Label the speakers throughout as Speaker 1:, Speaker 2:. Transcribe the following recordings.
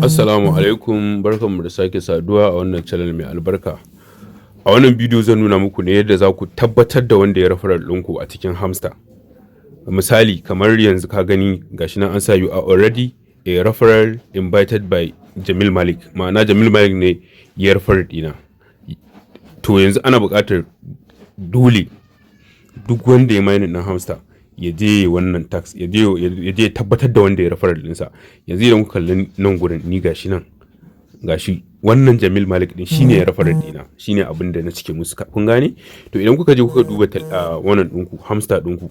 Speaker 1: Assalamu alaikum, barkanmu da sake saduwa a wannan channel mai albarka. A wannan bidiyo zan nuna muku ne yadda za ku tabbatar da wanda ya referral ɗinku a cikin Hamster. Misali kamar yanzu ka gani gashi nan an sa you are already a referral invited by Jamil Malik. Ma'ana Jamil Malik ne ya referral ɗina. To yanzu ana buƙatar dole duk wanda ya mining na Hamster ya je wannan tax ya je tabbatar da wanda ya referral ɗinsa. Yanzu idan kuka kalli nan gurin ni gashi nan gashi wannan Jamil Malik din shine ya referral ɗina, shine abin da na cike musu, kun gane? To idan kuka je kuka duba wannan ɗinku Hamster ɗinku,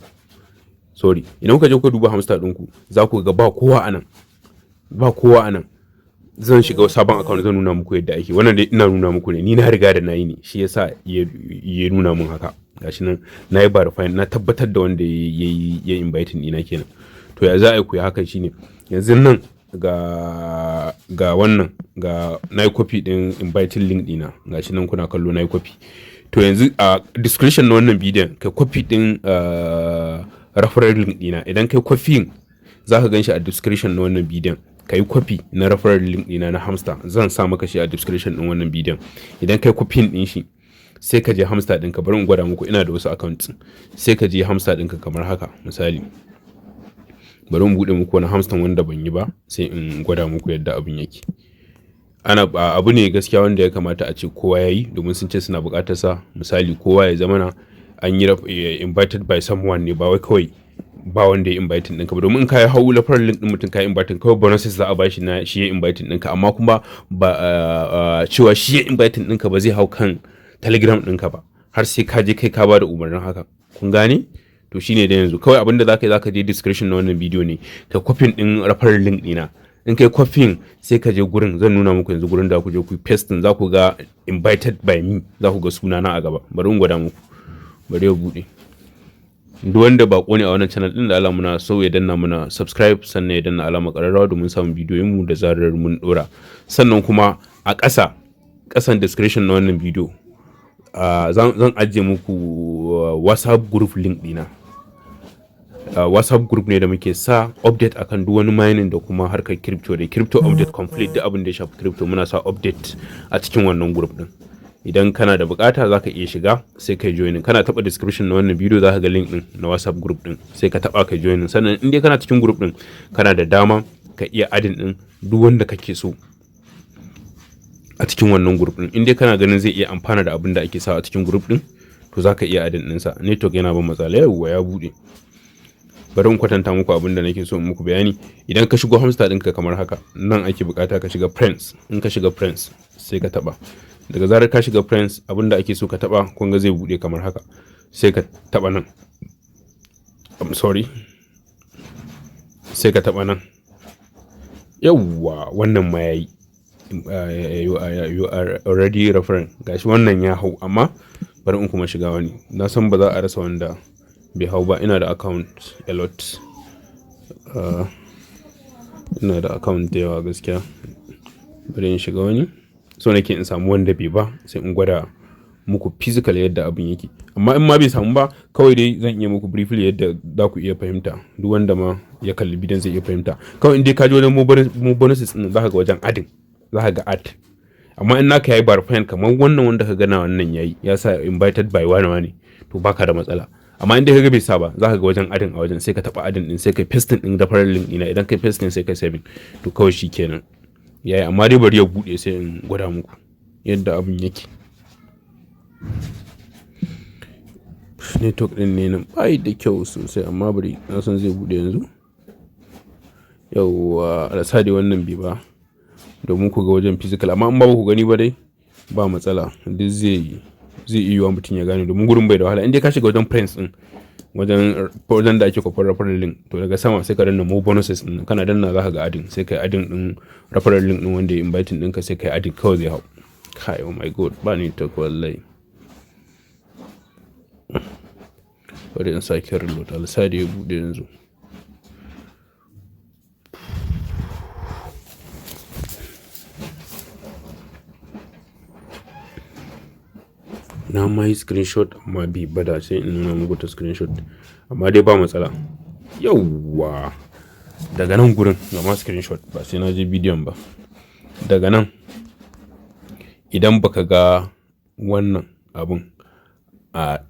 Speaker 1: sorry, idan kuka je kuka duba Hamster ɗinku za ku ga ba kowa anan. Zan shiga sabon account zan nuna muku yadda ake. Wannan dai ina nuna muku ne, ni na riga da nayi ne, shi yasa ya nuna mun haka. Gashi nan nayi verify, na tabbatar da wanda ya inviting ɗina kenan. To ya za a yi ku yi hakan shine yanzu nan ga wannan ga nayi copy din inviting link ɗina, gashi nan kuna kallo nayi copy. To yanzu a description na wannan bidiyon kai copy din referral link ɗina. Idan kai copy za ka ganshi a description na wannan bidiyon. Kai copy na referral link ɗina na Hamster, zan sa maka shi a description din wannan bidiyon. Idan kai copy din shi sai ka je Hamster ɗinka, bari in gwada muku, ina da wasu accounts. Sai ka je Hamster ɗinka kamar haka misali. Bari in buɗe muku wani Hamster wanda ban yi ba sai in gwada muku yadda abin yake. Abu ne gaskiya wanda ya kamata a ce kowa ya yi, domin sun ce suna buƙatar sa. Misali kowa ya zamana an yi invited by someone ne, ba wai kawai ba wanda ya invite ɗinka ba, domin in ka yi hau referral link ɗin mutum ka yi invite kawai bonuses za a bashi na shi ya invite ɗinka, amma kuma ba cewa shi ya invite ɗinka ba zai hau kan Telegram ɗinka ba har sai ka je kai ka ba da umarnin haka, kun gane? To shine da yanzu kawai abinda za ka je description na wannan bidiyo ne ka copy ɗin referral link ɗina. In kai copy sai ka je gurin, zan nuna muku yanzu gurin da ku je ku paste, za ku ga invited by me, za ku ga sunana a gaba. Bari in gwada muku, bari ya buɗe. Duk wanda bako ne a wannan channel din da Allah muna so ya danna muna subscribe, sannan ya danna alamar ƙararrawa domin samun bidiyoyin mu da zarar mun dora. Sannan kuma a ƙasan description na wannan bidiyo zan ajiye muku WhatsApp group link dina. WhatsApp group ne da muke sa update akan duk wani mining da kuma harkar crypto da crypto update complete, da abin da ya shafi crypto muna sa update a cikin wannan group din. Idan kana da bukata za ka iya shiga sai kai joinin. Kana taba description na wannan bidiyo za ka ga link din na WhatsApp group din, sai ka taba kai joinin. Sannan in dai kana cikin group din kana da dama ka iya adin din duk wanda kake so a cikin wannan group din. In dai kana ganin zai iya amfana da abin da ake sa a cikin group din to za ka iya adin din sa. Network yana ban matsala, yawwa ya bude. Bari in kwatanta muku abin da nake so in muku bayani. Idan ka shigo Hamster ɗinka kamar haka, nan ake bukata ka shiga friends. In ka shiga friends sai ka taba. Daga zarar ka shiga friends, abinda ake so ka taba kun ga zai bude kamar haka, sai ka taba nan. Sai ka taba nan. Yawwa wannan ma yayi. You are already referring. Gashi wannan ya hau, amma bari in kuma shiga wani. Na san ba za a rasa wanda bai hau ba. Ina da account a lot. Ina da account da yawa gaskiya. Bari in shiga wani. So nake in samu wanda bai ba sai in gwada muku physical yadda abin yake. Amma in ma bai samu ba, kawai dai zan iya muku briefly yadda za ku iya fahimta. Duk wanda ma ya kalli bidiyon zai iya fahimta. Kawai in dai ka je wajen mu bonuses din za ka ga wajen adding, za ka ga add. Amma in naka yayi verify kamar wannan wanda ka gana wannan yayi ya sa invited by wani to baka da matsala. Amma in dai kaga bai sa ba, za ka ga wajen adding a wajen, sai ka taba adding din, sai kai pasting din referral link ɗina. Idan kai pasting sai kai saving, to kawai shikenan. Yayi, amma dai bari ya bude sai in gwada muku yadda abin yake. Network din ne nan bai da kyau sosai, amma bari na san zai bude yanzu. Yawwa alasa dai wannan bai ba domin ku ga wajen physical, amma in ba ku gani ba dai ba matsala, duk zai iya wa mutum ya gane domin gurin bai da wahala. In dai ka shiga wajen friends din, wajen da ake kwafar referral link, to daga sama sai ka danna more bonuses din, kana danna za ka ga adin, sai kai adin din referral link din wanda ya inviting ɗinka, sai kai adin kawai zai hau. Kai, oh my god, ba ni ta wallahi. Bari in sake reload, alsa da ya bude yanzu. Na ma yi screenshot amma bai bada, sai in nuna muku ta screenshot, amma dai ba matsala. Yawwa daga nan gurin ga ma screenshot, ba sai na je bidiyon ba. daga nan idan baka ga wannan abun a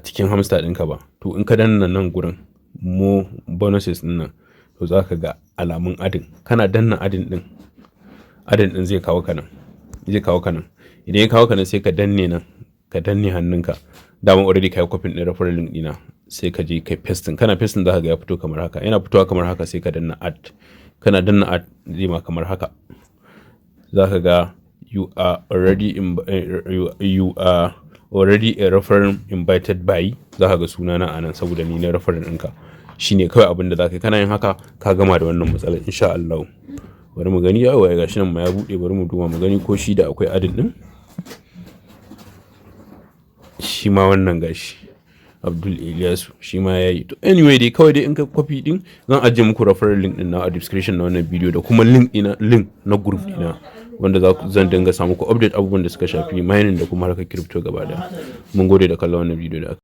Speaker 1: cikin hamster ɗinka ba, to in ka danna nan gurin mo bonuses ɗin nan, to za ka ga alamun adin. Kana danna adin ɗin zai kawo ka nan. Idan ya kawo ka nan sai ka danne nan, ka danne hannunka. Dama already ka yi copy ɗin referral link ɗina, sai ka je kai pasting. Kana pasting za ka ga ya fito kamar haka. Yana fitowa kamar haka sai ka danna add. Kana danna add zai ma kamar haka. Za ka ga you are already a referral invited by. Za ka ga sunana a nan saboda ni na referral ɗinka. Shi ne kawai abin da za ka yi. Kana yin haka ka gama da wannan matsalar insha Allah. Bari mu gani yawa ya gashi nan ma ya buɗe. Bari mu duba mu gani ko shi da akwai adin ɗin. Shi ma wannan gashi Abdul Ilyasu shi ma ya yi. To anyway dai kawai dai in ka copy ɗin zan ajiye muku referral link ɗin na a description na wannan bidiyo da kuma link na group ɗina wanda zan dinga samu ku update abubuwan da suka shafi mining da kuma harkar crypto gaba daya. Mun gode da kallon wannan bidiyo da aka